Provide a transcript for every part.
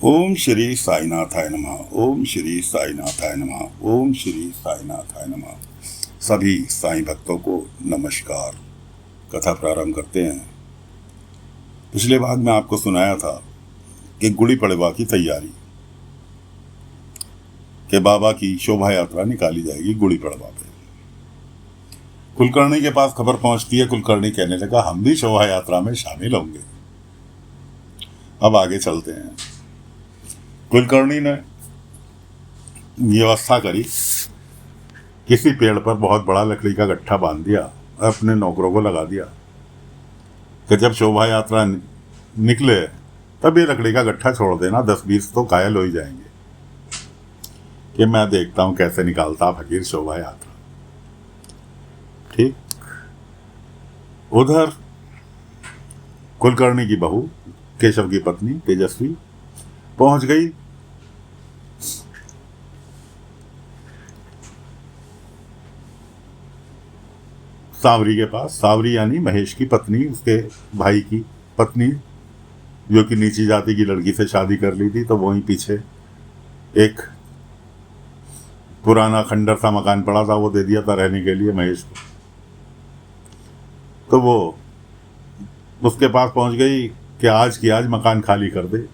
ओम श्री साईनाथाय नमः। ओम श्री साईनाथाय नमः। ओम श्री साईनाथाय नमः। सभी साईं भक्तों को नमस्कार। कथा प्रारंभ करते हैं। पिछले भाग में आपको सुनाया था कि गुड़ी पड़वा की तैयारी के बाबा की शोभा यात्रा निकाली जाएगी गुड़ी पड़वा पे। कुलकर्णी के पास खबर पहुंचती है। कुलकर्णी कहने लगा, हम भी शोभा यात्रा में शामिल होंगे। अब आगे चलते हैं। कुलकर्णी ने व्यवस्था करी, किसी पेड़ पर बहुत बड़ा लकड़ी का गट्ठा बांध दिया, अपने नौकरों को लगा दिया कि जब शोभा यात्रा निकले तब ये लकड़ी का गट्ठा छोड़ देना, 10-20 तो घायल हो ही जाएंगे। कि मैं देखता हूं कैसे निकालता फकीर शोभा यात्रा। ठीक। उधर कुलकर्णी की बहू, केशव की पत्नी तेजस्वी पहुंच गई सांवरी के पास। सांवरी यानी महेश की पत्नी, उसके भाई की पत्नी, जो कि नीची जाति की लड़की से शादी कर ली थी। तो वहीं पीछे एक पुराना खंडर सा मकान पड़ा था, वो दे दिया था रहने के लिए महेश को। तो वो उसके पास पहुंच गई कि आज की आज मकान खाली कर दे,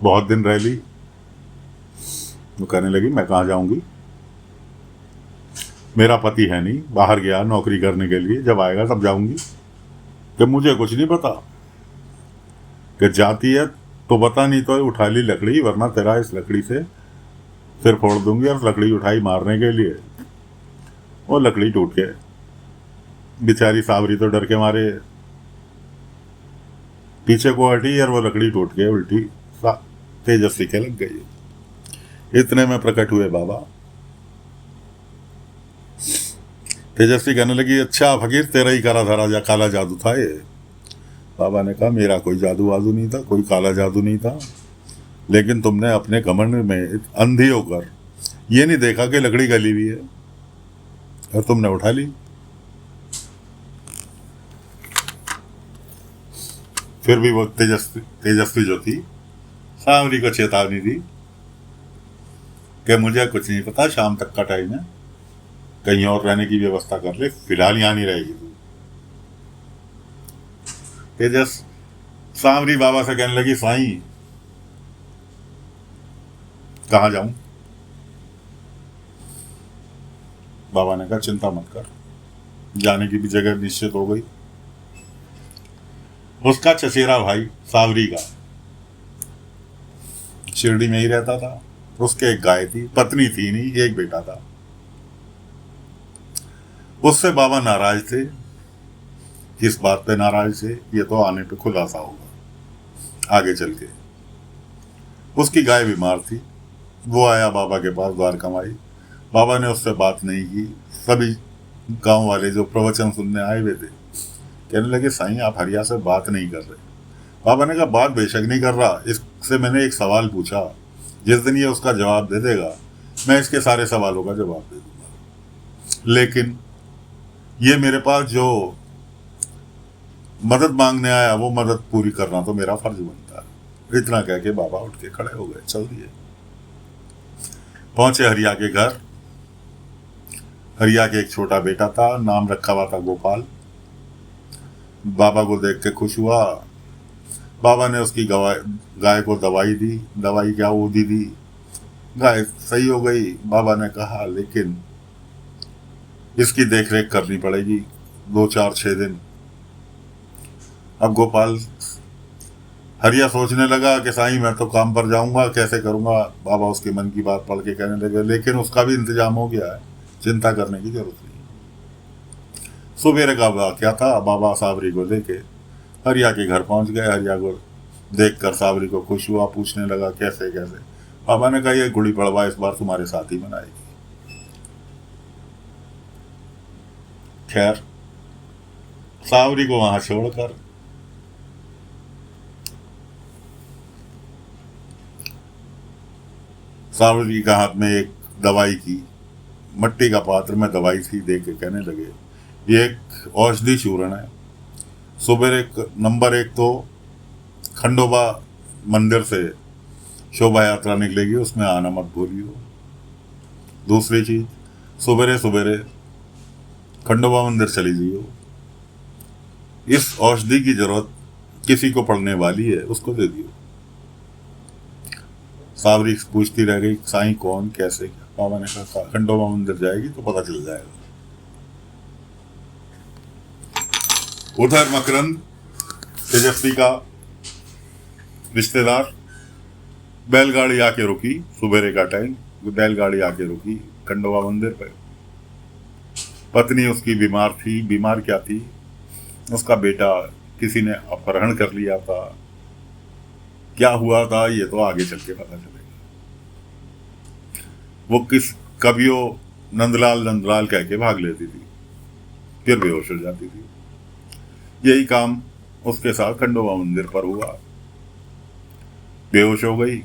बहुत दिन रह ली। वो कहने लगी, मैं कहाँ जाऊंगी, मेरा पति है नहीं, बाहर गया नौकरी करने के लिए, जब आएगा तब जाऊंगी। कि मुझे कुछ नहीं पता, कि जाती है तो बता, नहीं तो उठा ली लकड़ी, वरना तेरा इस लकड़ी से सिर फोड़ दूंगी। और लकड़ी उठाई मारने के लिए, वो लकड़ी टूट के बेचारी सांवरी तो डर के मारे पीछे को हटी, और वो लकड़ी टूट के उल्टी तेजस्वी के लग गई। इतने में प्रकट हुए बाबा। तेजस्वी कहने लगी, अच्छा फकीर, तेरा ही करा धरा काला जादू था ये। बाबा ने कहा, मेरा कोई जादू वादू नहीं था, कोई काला जादू नहीं था, लेकिन तुमने अपने घमंड में अंधी होकर ये नहीं देखा कि लकड़ी गली हुई है, और तुमने उठा ली। फिर भी वो तेजस्वी जो थी, सांवरी को चेतावनी दी कि मुझे कुछ नहीं पता, शाम तक का टाइम है, कहीं और रहने की व्यवस्था कर ले, फिलहाल यहां नहीं रहेगी तू। सांवरी बाबा से कहने लगी, साईं कहाँ जाऊं। बाबा ने कहा, चिंता मत कर, जाने की भी जगह निश्चित हो गई। उसका चचेरा भाई सांवरी का शिरडी में ही रहता था। उसके एक गाय थी, पत्नी थी नहीं, एक बेटा था। उससे बाबा नाराज थे। किस बात पे नाराज थे, ये तो आने पे खुलासा होगा आगे चल के। उसकी गाय बीमार थी। वो आया बाबा के पास द्वारका माई। बाबा ने उससे बात नहीं की। सभी गांव वाले जो प्रवचन सुनने आए हुए थे कहने लगे, साईं आप हरिया से बात नहीं कर रहे। बाबा ने कहा, बात बेशक नहीं कर रहा, इससे मैंने एक सवाल पूछा, जिस दिन ये उसका जवाब दे देगा मैं इसके सारे सवालों का जवाब दे दूंगा, लेकिन ये मेरे पास जो मदद मांगने आया वो मदद पूरी करना तो मेरा फर्ज बनता है। इतना कह के बाबा उठ के खड़े हो गए, चल दिए। पहुंचे हरिया के घर। हरिया के एक छोटा बेटा था, नाम रखा हुआ था गोपाल। बाबा को देख के खुश हुआ। बाबा ने उसकी गाय को दवाई दी। दवाई क्या ऊधी दी, गाय सही हो गई। बाबा ने कहा, लेकिन इसकी देखरेख करनी पड़ेगी 2-4-6 दिन। अब गोपाल हरिया सोचने लगा कि साईं मैं तो काम पर जाऊंगा, कैसे करूंगा। बाबा उसके मन की बात पढ़ के कहने लगे, लेकिन उसका भी इंतजाम हो गया है, चिंता करने की जरूरत नहीं। सुबेरे का वाकया था। बाबा सांवरी को लेके हरिया के घर पहुंच गए। हरिया को देखकर सांवरी को खुश हुआ, पूछने लगा कैसे कैसे। बाबा ने कहा, ये गुड़ी पड़वा इस बार तुम्हारे साथ ही मनाएगी। खैर, सांवरी को वहां छोड़कर सांवरी के हाथ में एक दवाई की मट्टी का पात्र में दवाई थी, दे के कहने लगे, ये एक औषधि चूर्ण है। सुबह नंबर 1 तो खंडोबा मंदिर से शोभा यात्रा निकलेगी, उसमें आना मत भूलियो। दूसरी चीज, सुबेरे सुबेरे खंडोबा मंदिर चली जाइयो। इस औषधि की जरूरत किसी को पड़ने वाली है, उसको दे दियो। सावरी पूछती रह गई, साईं कौन, कैसे, क्या? बाबा ने कहा खंडोबा मंदिर जाएगी तो पता चल जाएगा। उधर मकरंद, तेजस्वी का रिश्तेदार, बैलगाड़ी आके रुकी। सुबेरे का टाइम, बैलगाड़ी आके रुकी खंडोबा मंदिर पे। पत्नी उसकी बीमार थी। बीमार क्या थी? उसका बेटा किसी ने अपहरण कर लिया था। क्या हुआ था ये तो आगे चल के पता चलेगा। वो किस कवियों नंदलाल नंदलाल कह के भाग लेती थी, फिर बेहोश हो जाती थी। यही काम उसके साथ खंडोबा मंदिर पर हुआ। बेहोश हो गई।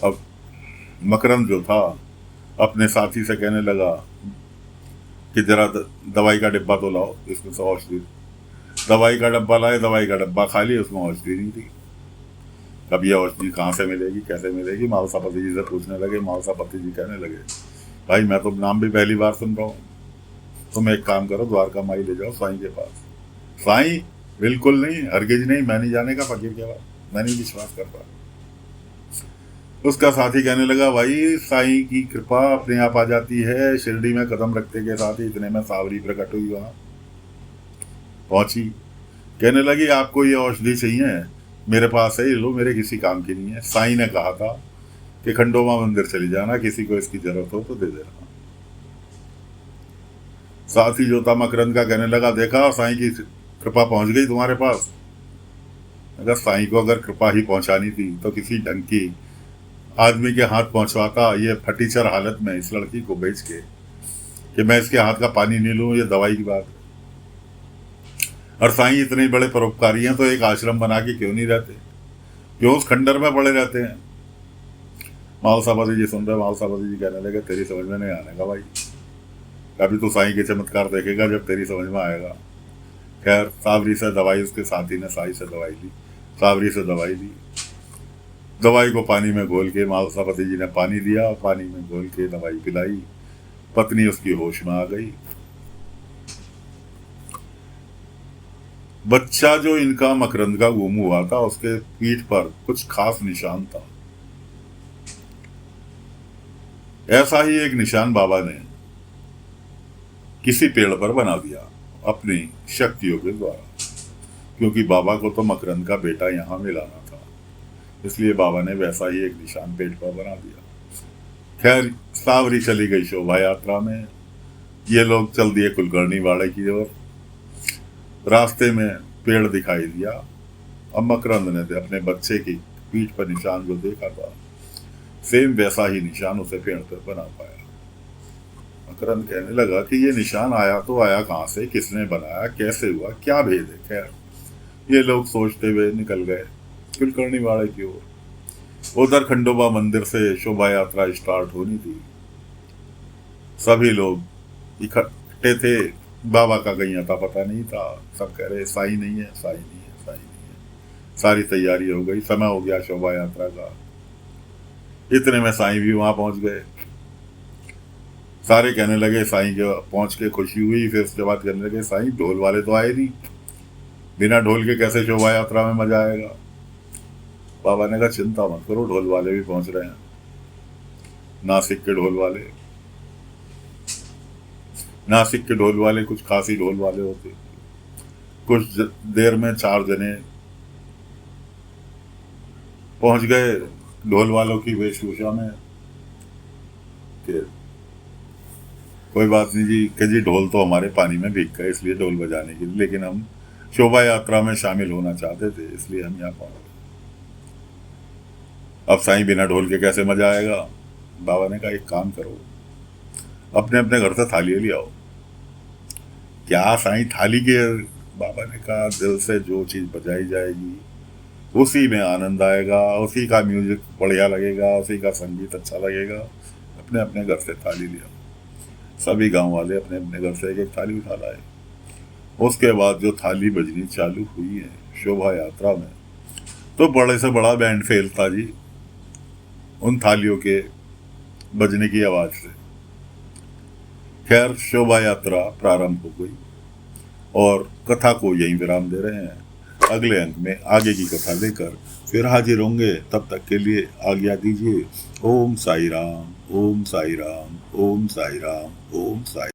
अब मकरंद जो था अपने साथी से कहने लगा कि जरा दवाई का डिब्बा तो लाओ, इसमें से औषधि। दवाई का डब्बा लाए, दवाई का डब्बा खाली, उसमें औषधि नहीं थी। अब ये औषधि कहाँ से मिलेगी, कैसे मिलेगी? मालसापति जी से पूछने लगे। मालसापति जी कहने लगे, भाई मैं तो नाम भी पहली बार सुन रहा हूँ, तुम एक काम करो, द्वारका माई ले जाओ साईं के पास। साईं? बिल्कुल नहीं, हरगिज नहीं, मैं नहीं जाने का फकीर के पास, मैं नहीं विश्वास कर पा। उसका साथी कहने लगा, भाई साईं की कृपा अपने आप आ जाती है। शिरडी में कदम रखते के साथ ही इतने में सावरी प्रकट हुई, वहां पहुंची। कहने लगी, आपको ये औषधि चाहिए? मेरे पास है, ये लो, मेरे किसी काम की नहीं है। साईं ने कहा था कि खंडोबा मंदिर चली जाना, किसी को इसकी जरूरत हो तो दे देना। साथी जो था मकरंद का कहने लगा, देखा साईं की कृपा पहुंच गई तुम्हारे पास। अगर साईं को अगर कृपा ही पहुंचानी थी तो किसी ढंग की आदमी के हाथ पहुंचवाता, ये फटीचर हालत में इस लड़की को बेच के, कि मैं इसके हाथ का पानी नहीं लूं, ये दवाई की बात है। और साईं इतने बड़े परोपकारी हैं तो एक आश्रम बना के क्यों नहीं रहते, क्यों उस खंडर में पड़े रहते हैं? मालसापति जी सुन रहे। मालसापति जी कहने लगे, तेरी समझ में नहीं आने का भाई, कभी तो साईं के चमत्कार देखेगा जब तेरी समझ में आएगा। खैर सावरी से दवाई, उसके साथी ने साई से दवाई ली, सावरी से दवाई ली। दवाई को पानी में घोल के मालसापति जी ने पानी दिया, पानी में घोल के दवाई पिलाई। पत्नी उसकी होश में आ गई। बच्चा जो इनका मकरंद का गुम हुआ था, उसके पीठ पर कुछ खास निशान था। ऐसा ही एक निशान बाबा ने किसी पेड़ पर बना दिया अपनी शक्तियों के द्वारा, क्योंकि बाबा को तो मकरंद का बेटा यहां मिलाना था, इसलिए बाबा ने वैसा ही एक निशान पेड़ पर बना दिया। खैर सावरी चली गई शोभा यात्रा में। ये लोग चल दिए कुलकर्णी वाड़े की ओर। रास्ते में पेड़ दिखाई दिया। अब मकरंद ने अपने बच्चे की पीठ पर निशान जो देखा था, सेम वैसा ही निशान उसे पेड़ पर बना पाया। मकरंद कहने लगा कि ये निशान आया तो आया कहां से, किसने बनाया, कैसे हुआ, क्या भेद है? खैर ये लोग सोचते हुए निकल गए कुलकर्णी वाड़े की ओर। उधर खंडोबा मंदिर से शोभा यात्रा स्टार्ट होनी थी। सभी लोग इकट्ठे थे। बाबा का कहीं अता पता नहीं था। सब कह रहे साईं नहीं है, साईं नहीं है, साईं नहीं है। सारी तैयारी हो गई, समय हो गया शोभा यात्रा का। इतने में साईं भी वहां पहुंच गए। सारे कहने लगे, साईं के पहुंच के खुशी हुई। फिर उसके बाद कहने लगे, साईं ढोल वाले तो आए नहीं, बिना ढोल के कैसे शोभा यात्रा में मजा आएगा? बाबा ने कहा, चिंता मत करो, ढोल वाले भी पहुंच रहे हैं। नासिक के ढोल वाले, नासिक के ढोल वाले कुछ खासी ढोल वाले होते। कुछ देर में 4 जने पहुंच गए ढोल वालों की वेशभूषा में। कोई बात नहीं जी, कि जी ढोल तो हमारे पानी में भीग गए, इसलिए ढोल बजाने के लिए, लेकिन हम शोभा यात्रा में शामिल होना चाहते थे, इसलिए हम यहाँ पहुंच गए। अब साईं बिना ढोल के कैसे मजा आएगा? बाबा ने कहा, एक काम करो, अपने अपने घर से थाली ले आओ। क्या साईं थाली के? बाबा ने कहा, दिल से जो चीज बजाई जाएगी उसी में आनंद आएगा, उसी का म्यूजिक बढ़िया लगेगा, उसी का संगीत अच्छा लगेगा। अपने अपने घर से थाली ले आओ। सभी गांव वाले अपने अपने घर से एक एक थाली उठा लाए। उसके बाद जो थाली बजनी चालू हुई है शोभा यात्रा में, तो बड़े से बड़ा बैंड फेल था जी, उन थालियों के बजने की आवाज से। खैर, शोभा यात्रा प्रारंभ हो गई और कथा को यहीं विराम दे रहे हैं। अगले अंक में आगे की कथा लेकर फिर हाजिर होंगे। तब तक के लिए आज्ञा दीजिए। ओम साई राम, ओम साई राम, ओम साई राम, ओम साई।